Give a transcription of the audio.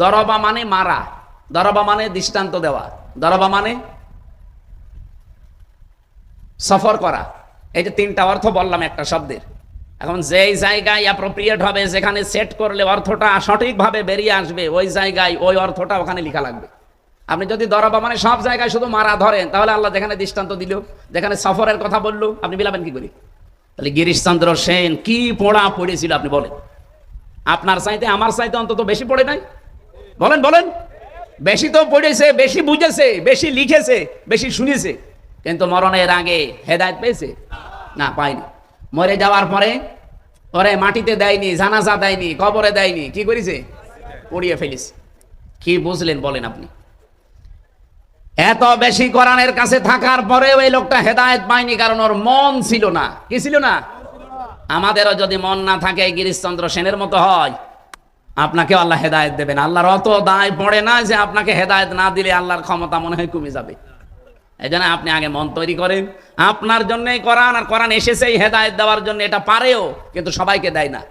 দরবা মানে মারা, দরবা মানে দৃষ্টান্ত দেওয়া, দরবা মানে সফর করা। এই যে তিনটা অর্থ বললাম একটা শব্দের। এখন যেই জায়গায় অ্যাপ্রোপ্রিয়েট হবে, যেখানে সেট করলে অর্থটা সঠিকভাবে বেরিয়ে আসবে, ওই জায়গায় ওই অর্থটা ওখানে লেখা লাগবে। আপনি যদি দরবা মানে সব জায়গায় শুধু মারা ধরেন, তাহলে আল্লাহ যেখানে দৃষ্টান্ত দিল, যেখানে সফরের কথা বললো, আপনি মিলাবেন কি করে? তাহলে গিরিশচন্দ্র সেন কি পড়া পড়েছিল আপনি বলেন? আপনার চাইতে আমার চাইতে অন্তত বেশি পড়ে নাই? বলেন বলেন। বেশি তো পড়েছে, বেশি বুঝেছে, বেশি লিখেছে, বেশি শুনেছে, কিন্তু মরণের আগে হেদায়েত পেয়েছে? না, পায়নি। মরে যাওয়ার পরে ওরে মাটিতে দেয়নি, জানাজা দেয়নি, কবরে দেয়নি, কি করেছে? পড়িয়ে ফেলিস। কি বুঝলেন বলেন আপনি? এত বেশি কোরআনের কাছে থাকার পরেও এই লোকটা হেদায়েত পায়নি, কারণ ওর মন ছিল না। কি ছিল না? আমাদেরও যদি মন না থাকে, গিরিশচন্দ্র সেনের মতো হয়, আপনাকেও আল্লাহ হেদায়েত দেবেন। আল্লাহর অত দায় পড়ে না যে আপনাকে হেদায়েত না দিলে আল্লাহর ক্ষমতা মনে হয় কমে যাবে। এই জন্য আপনি আগে মন তৈরি করেন। আপনার জন্যই কোরআন, আর কোরআন এসেছে এই হেদায়েত দেওয়ার জন্য। এটা পারেও, কিন্তু সবাইকে দেয় না।